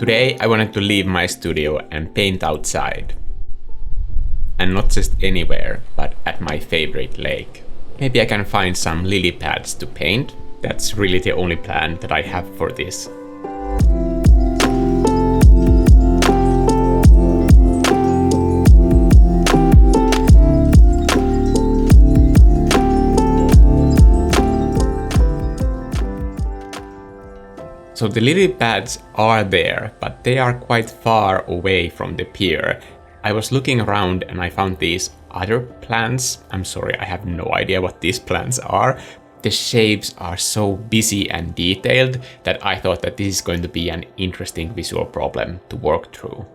Today I wanted to leave my studio and paint outside. And not just anywhere, but at my favorite lake. Maybe I can find some lily pads to paint. That's really the only plan that I have for this. So the lily pads are there, but they are quite far away from the pier. I was looking around and I found these other plants. I'm sorry, I have no idea what these plants are. The shapes are so busy and detailed that I thought that this is going to be an interesting visual problem to work through.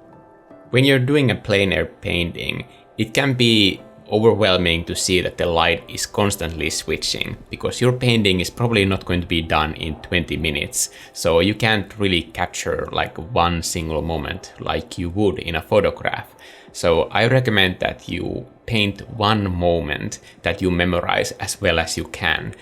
When you're doing a plein air painting, it can be overwhelming to see that the light is constantly switching, because your painting is probably not going to be done in 20 minutes, so you can't really capture like one single moment like you would in a photograph. So I recommend that you paint one moment that you memorize as well as you can.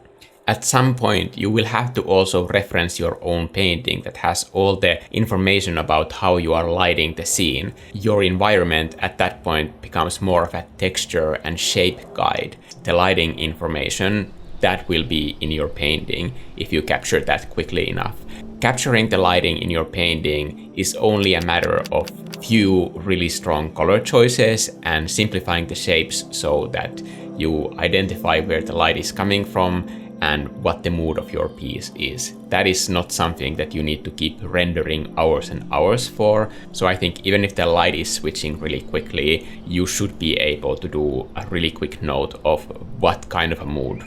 At some point, you will have to also reference your own painting that has all the information about how you are lighting the scene. Your environment at that point becomes more of a texture and shape guide. The lighting information, that will be in your painting if you capture that quickly enough. Capturing the lighting in your painting is only a matter of few really strong color choices and simplifying the shapes so that you identify where the light is coming from and what the mood of your piece is. That is not something that you need to keep rendering hours and hours for. So I think even if the light is switching really quickly, you should be able to do a really quick note of what kind of a mood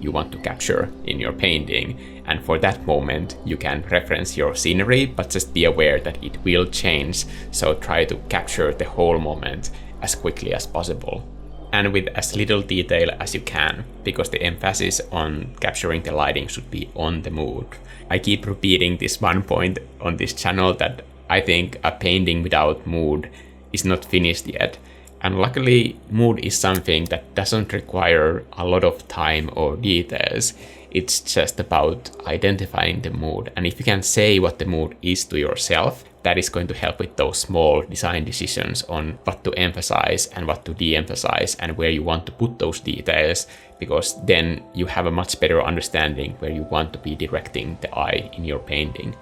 you want to capture in your painting. And for that moment, you can reference your scenery, but just be aware that it will change. So try to capture the whole moment as quickly as possible, and with as little detail as you can, because the emphasis on capturing the lighting should be on the mood. I keep repeating this one point on this channel that I think a painting without mood is not finished yet. And luckily, mood is something that doesn't require a lot of time or details. It's just about identifying the mood. And if you can say what the mood is to yourself, that is going to help with those small design decisions on what to emphasize and what to de-emphasize and where you want to put those details, because then you have a much better understanding where you want to be directing the eye in your painting.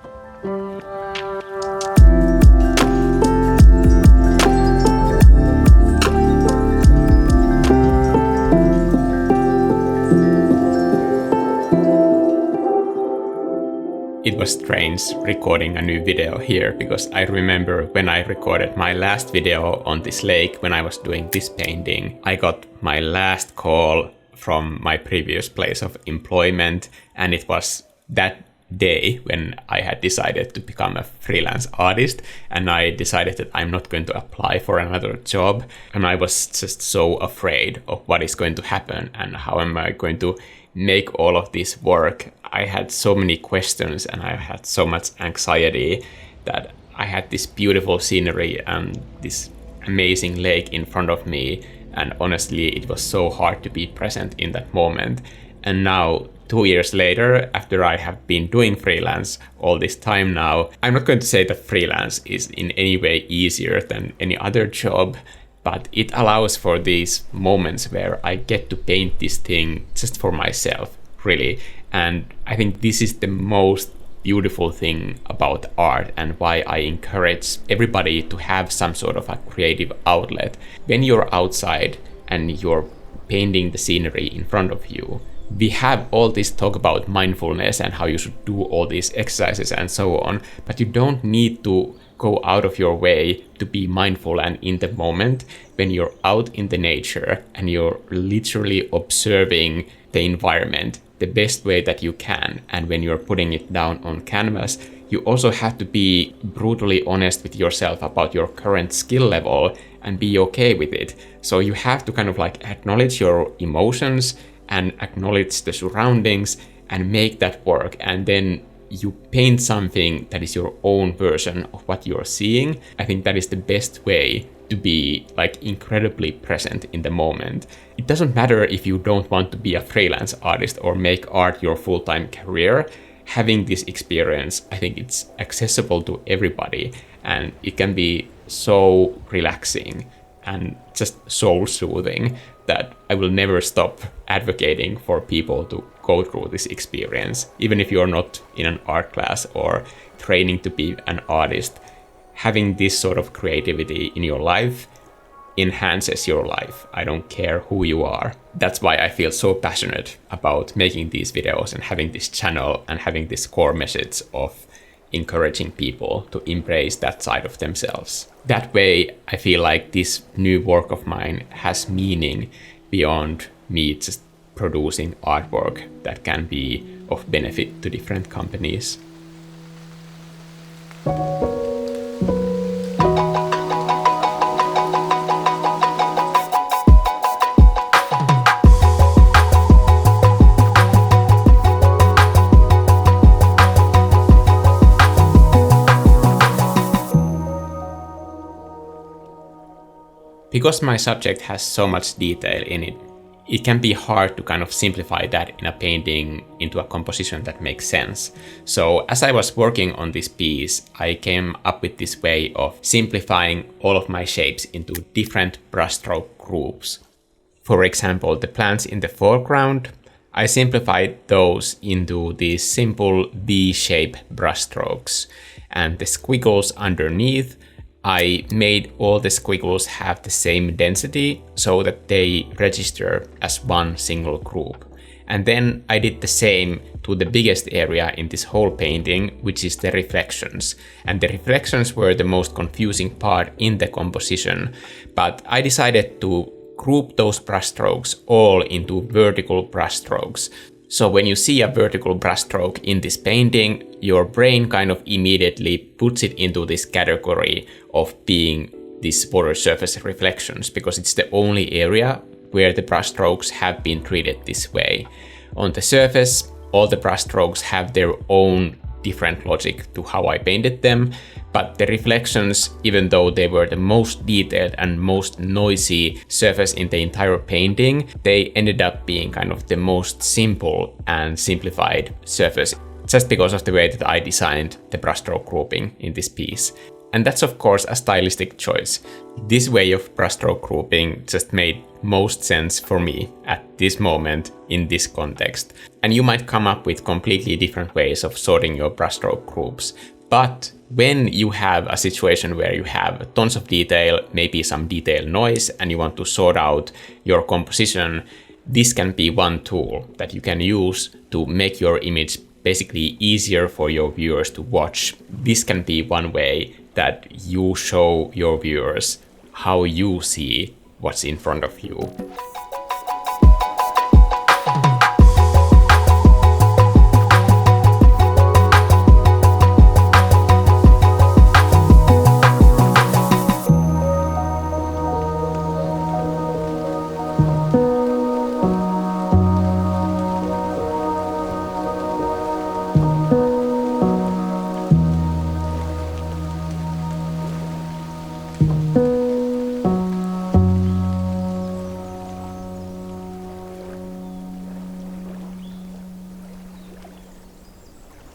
It was strange recording a new video here, because I remember when I recorded my last video on this lake when I was doing this painting, I got my last call from my previous place of employment, and it was that day when I had decided to become a freelance artist, and I decided that I'm not going to apply for another job, and I was just so afraid of what is going to happen and how am I going to make all of this work. I had so many questions and I had so much anxiety that I had this beautiful scenery and this amazing lake in front of me, and honestly it was so hard to be present in that moment. And now 2 years later, after I have been doing freelance all this time now, I'm not going to say that freelance is in any way easier than any other job, but it allows for these moments where I get to paint this thing just for myself, really. And I think this is the most beautiful thing about art and why I encourage everybody to have some sort of a creative outlet. When you're outside and you're painting the scenery in front of you, we have all this talk about mindfulness and how you should do all these exercises and so on, but you don't need to go out of your way to be mindful and in the moment when you're out in the nature and you're literally observing the environment the best way that you can. And when you're putting it down on canvas, you also have to be brutally honest with yourself about your current skill level and be okay with it. So you have to kind of like acknowledge your emotions and acknowledge the surroundings and make that work, and then you paint something that is your own version of what you're seeing. I think that is the best way to be like incredibly present in the moment. It doesn't matter if you don't want to be a freelance artist or make art your full-time career. having this experience, I think it's accessible to everybody, and it can be so relaxing and just soul soothing that I will never stop advocating for people to go through this experience. Even if you're not in an art class or training to be an artist, having this sort of creativity in your life enhances your life. I don't care who you are. That's why I feel so passionate about making these videos and having this channel and having this core message of encouraging people to embrace that side of themselves. That way, I feel like this new work of mine has meaning beyond me just producing artwork that can be of benefit to different companies. Because my subject has so much detail in it, it can be hard to kind of simplify that in a painting into a composition that makes sense. So as I was working on this piece, I came up with this way of simplifying all of my shapes into different brushstroke groups. For example, the plants in the foreground, I simplified those into these simple V-shape brushstrokes, and the squiggles underneath, I made all the squiggles have the same density so that they register as one single group. And then I did the same to the biggest area in this whole painting, which is the reflections. And the reflections were the most confusing part in the composition, but I decided to group those brushstrokes all into vertical brushstrokes. So when you see a vertical brushstroke in this painting, your brain kind of immediately puts it into this category of being these water surface reflections, because it's the only area where the brushstrokes have been treated this way. On the surface, all the brushstrokes have their own different logic to how I painted them, but the reflections, even though they were the most detailed and most noisy surface in the entire painting, they ended up being kind of the most simple and simplified surface, just because of the way that I designed the brushstroke grouping in this piece. And that's of course a stylistic choice. This way of brushstroke grouping just made most sense for me at this moment in this context. And you might come up with completely different ways of sorting your brushstroke groups. But when you have a situation where you have tons of detail, maybe some detail noise, and you want to sort out your composition, this can be one tool that you can use to make your image basically easier for your viewers to watch. This can be one way that you show your viewers how you see what's in front of you.